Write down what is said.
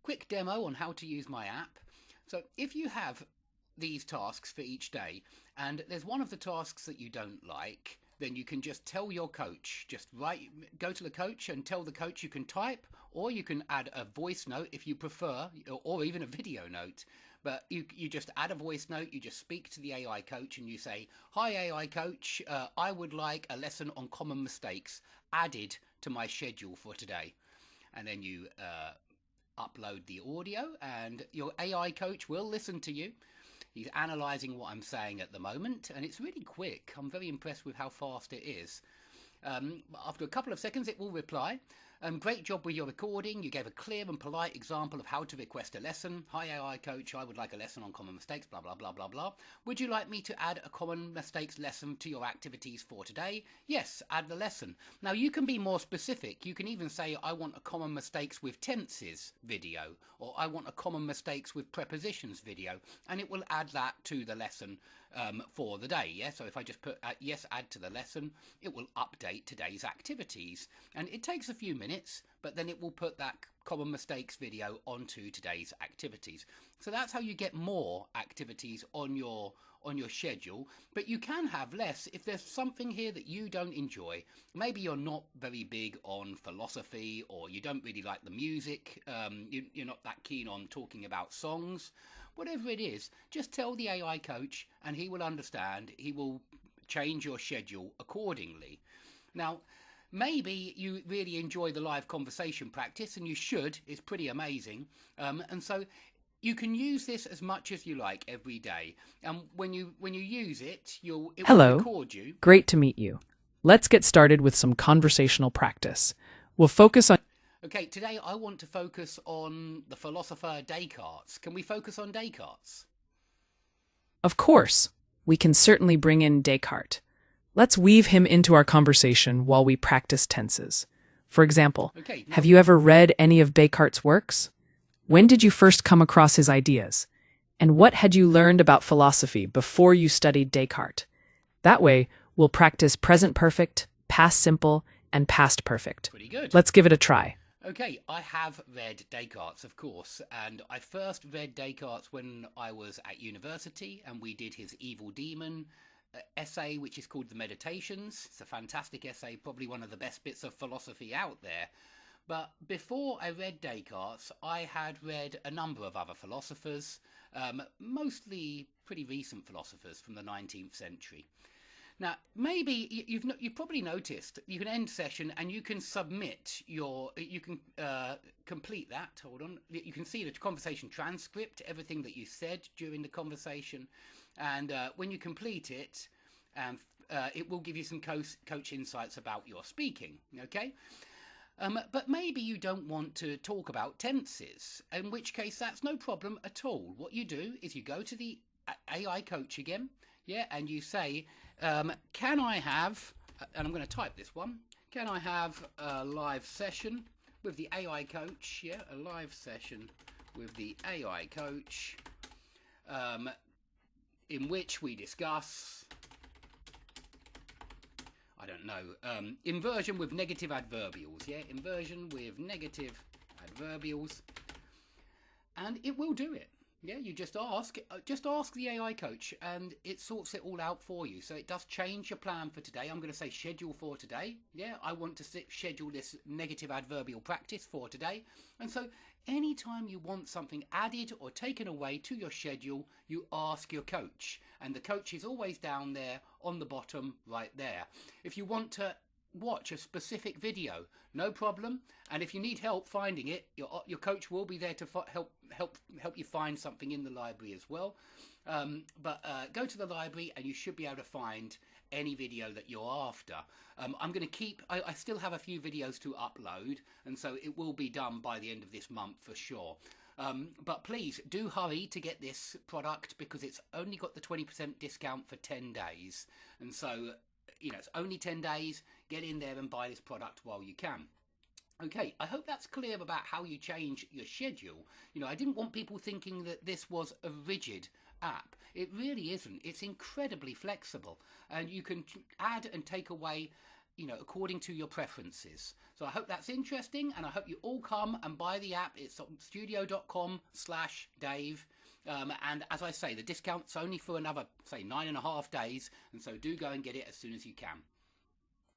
quick demo on how to use my app. So if you have these tasks for each day and there's one of the tasks that you don't like, then you can just tell your coach, go to the coach and tell the coach you can type, or you can add a voice note if you prefer, or even a video note. But you just add a voice note, you just speak to the AI coach and you say, "Hi AI coach, I would like a lesson on common mistakes added to my schedule for today." And then you upload the audio and your AI coach will listen to you. He's analysing what I'm saying at the moment, and it's really quick. I'm very impressed with how fast it is. After a couple of seconds, it will reply. Great job with your recording. You gave a clear and polite example of how to request a lesson. Hi AI coach, I would like a lesson on common mistakes, blah, blah, blah, blah, blah. Would you like me to add a common mistakes lesson to your activities for today? Yes, add the lesson. Now you can be more specific. You can even say, I want a common mistakes with tenses video, or I want a common mistakes with prepositions video, and it will add that to the lesson for the day. Yeah, so if I just put yes, add to the lesson, it will update today's activities, and it takes a few minutes, but then it will put that common mistakes video onto today's activities. So that's how you get more activities on your schedule, but you can have less if there's something here that you don't enjoy. Maybe you're not very big on philosophy, or you don't really like the music, you're not that keen on talking about songs. Whatever it is, just tell the AI coach and he will understand. He will change your schedule accordingly. Now, maybe you really enjoy the live conversation practice, and you should. It's pretty amazing. And so you can use this as much as you like every day. And when you use it, it will Hello. record you. Great to meet you. Let's get started with some conversational practice. We'll focus on... Okay, today I want to focus on the philosopher Descartes. Can we focus on Descartes? Of course, we can certainly bring in Descartes. Let's weave him into our conversation while we practice tenses. For example, have you ever read any of Descartes' works? When did you first come across his ideas? And what had you learned about philosophy before you studied Descartes? That way, we'll practice present perfect, past simple, and past perfect. Pretty good. Let's give it a try. Okay, I have read Descartes, of course, and I first read Descartes when I was at university, and we did his Evil Demon essay, which is called The Meditations. It's a fantastic essay, probably one of the best bits of philosophy out there. But before I read Descartes, I had read a number of other philosophers, mostly pretty recent philosophers from the 19th century. Now, maybe you've probably noticed you can end session and you can submit you can complete that. Hold on. You can see the conversation transcript, everything that you said during the conversation. And when you complete it, it will give you some coach insights about your speaking. Okay. But maybe you don't want to talk about tenses, in which case that's no problem at all. What you do is you go to the AI coach again, yeah, and you say, can I have, and I'm going to type this one, can I have a live session with the AI coach, yeah, a live session with the AI coach, in which we discuss, I don't know, inversion with negative adverbials, yeah, inversion with negative adverbials, and it will do it. Yeah, you just ask the AI coach and it sorts it all out for you. So it does change your plan for today. I'm going to say schedule for today. Yeah, I want to schedule this negative adverbial practice for today. And so anytime you want something added or taken away to your schedule, you ask your coach. And the coach is always down there on the bottom right there. If you want to watch a specific video, no problem, and if you need help finding it, your coach will be there to help you find something in the library as well. But go to the library and you should be able to find any video that you're after. I'm going to keep, I still have a few videos to upload, and so it will be done by the end of this month for sure. But please do hurry to get this product, because it's only got the 20% discount for 10 days, and so it's only 10 days. Get in there and buy this product while you can. Okay, I hope that's clear about how you change your schedule. I didn't want people thinking that this was a rigid app. It really isn't. It's incredibly flexible, and you can add and take away according to your preferences. So I hope that's interesting, and I hope you all come and buy the app. It's on studio.com/Dave. And as I say, the discount's only for another, say, 9.5 days. And so do go and get it as soon as you can.